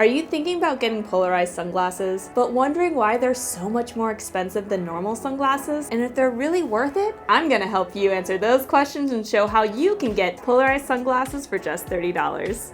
Are you thinking about getting polarized sunglasses, but wondering why they're so much more expensive than normal sunglasses, and if they're really worth it? I'm gonna help you answer those questions and show how you can get polarized sunglasses for just $30.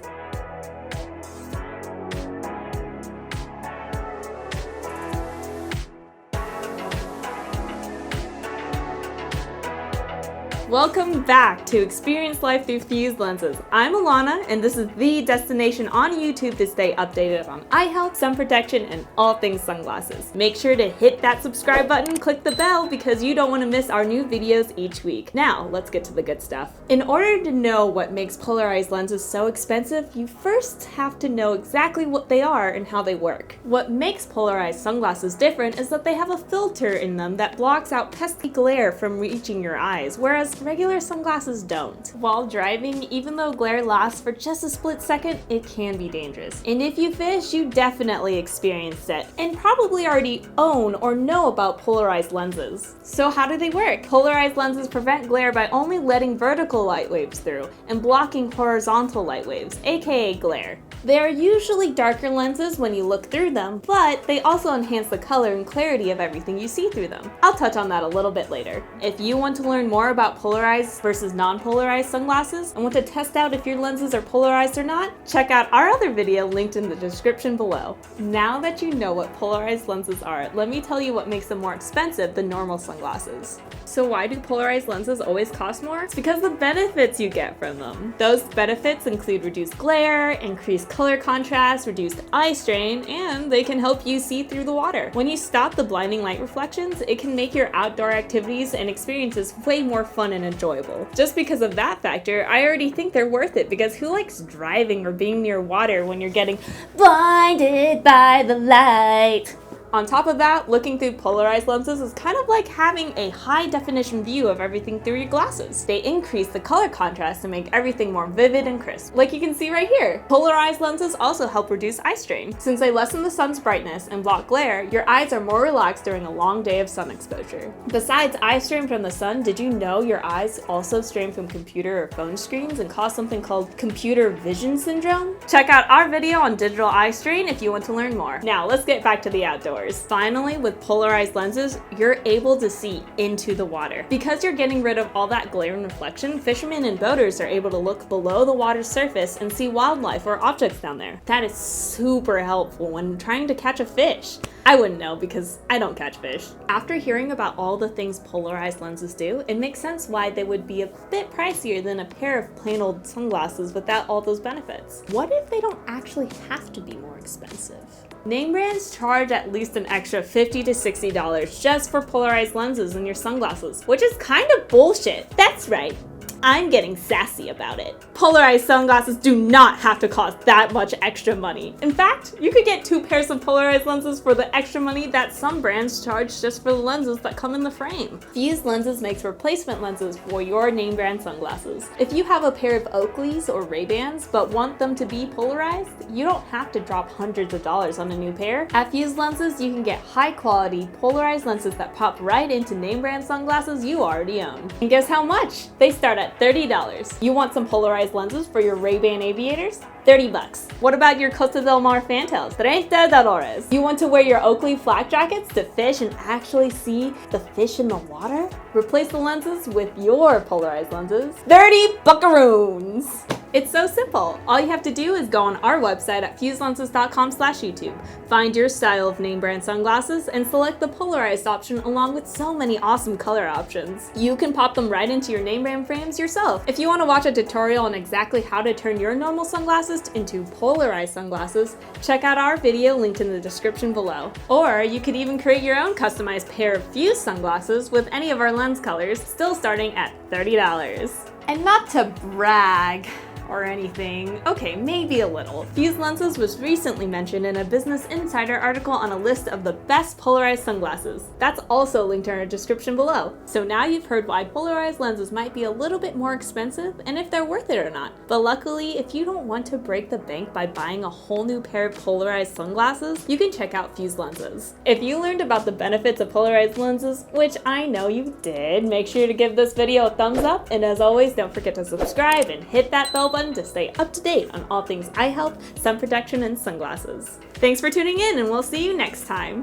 Welcome back to Experience Life Through Fused Lenses. I'm Alanna, and this is the destination on YouTube to stay updated on eye health, sun protection, and all things sunglasses. Make sure to hit that subscribe button, click the bell, because you don't want to miss our new videos each week. Now, let's get to the good stuff. In order to know what makes polarized lenses so expensive, you first have to know exactly what they are and how they work. What makes polarized sunglasses different is that they have a filter in them that blocks out pesky glare from reaching your eyes, whereas regular sunglasses don't. While driving, even though glare lasts for just a split second, it can be dangerous. And if you fish, you definitely experienced it, and probably already own or know about polarized lenses. So how do they work? Polarized lenses prevent glare by only letting vertical light waves through and blocking horizontal light waves, aka glare. They are usually darker lenses when you look through them, but they also enhance the color and clarity of everything you see through them. I'll touch on that a little bit later. If you want to learn more about polarized versus non-polarized sunglasses and want to test out if your lenses are polarized or not, check out our other video linked in the description below. Now that you know what polarized lenses are, let me tell you what makes them more expensive than normal sunglasses. So why do polarized lenses always cost more? It's because the benefits you get from them. Those benefits include reduced glare, increased color contrast, reduced eye strain, and they can help you see through the water. When you stop the blinding light reflections, it can make your outdoor activities and experiences way more fun and enjoyable. Just because of that factor, I already think they're worth it, because who likes driving or being near water when you're getting blinded by the light? On top of that, looking through polarized lenses is kind of like having a high-definition view of everything through your glasses. They increase the color contrast to make everything more vivid and crisp, like you can see right here. Polarized lenses also help reduce eye strain. Since they lessen the sun's brightness and block glare, your eyes are more relaxed during a long day of sun exposure. Besides eye strain from the sun, did you know your eyes also strain from computer or phone screens and cause something called computer vision syndrome? Check out our video on digital eye strain if you want to learn more. Now, let's get back to the outdoors. Finally, with polarized lenses, you're able to see into the water. Because you're getting rid of all that glare and reflection, fishermen and boaters are able to look below the water's surface and see wildlife or objects down there. That is super helpful when trying to catch a fish. I wouldn't know because I don't catch fish. After hearing about all the things polarized lenses do, it makes sense why they would be a bit pricier than a pair of plain old sunglasses without all those benefits. What if they don't actually have to be more expensive? Name brands charge at least an extra $50 to $60 just for polarized lenses in your sunglasses, which is kind of bullshit. That's right. I'm getting sassy about it. Polarized sunglasses do not have to cost that much extra money. In fact, you could get 2 pairs of polarized lenses for the extra money that some brands charge just for the lenses that come in the frame. Fused Lenses makes replacement lenses for your name brand sunglasses. If you have a pair of Oakleys or Ray-Bans but want them to be polarized, you don't have to drop hundreds of dollars on a new pair. At Fused Lenses, you can get high quality polarized lenses that pop right into name brand sunglasses you already own. And guess how much? They start at $30. You want some polarized lenses for your Ray-Ban aviators? $30. What about your Costa del Mar fantails? $30. You want to wear your Oakley flak jackets to fish and actually see the fish in the water? Replace the lenses with your polarized lenses. 30 buckaroons. It's so simple. All you have to do is go on our website at fusedlenses.com/YouTube, find your style of name brand sunglasses, and select the polarized option along with so many awesome color options. You can pop them right into your name brand frames yourself. If you want to watch a tutorial on exactly how to turn your normal sunglasses into polarized sunglasses, check out our video linked in the description below. Or you could even create your own customized pair of fused sunglasses with any of our lens colors, still starting at $30. And not to brag or anything. Okay, maybe a little. Fused Lenses was recently mentioned in a Business Insider article on a list of the best polarized sunglasses. That's also linked in our description below. So now you've heard why polarized lenses might be a little bit more expensive and if they're worth it or not. But luckily, if you don't want to break the bank by buying a whole new pair of polarized sunglasses, you can check out Fused Lenses. If you learned about the benefits of polarized lenses, which I know you did, make sure to give this video a thumbs up, and as always, don't forget to subscribe and hit that bell button button to stay up to date on all things eye health, sun protection, and sunglasses. Thanks for tuning in, and we'll see you next time.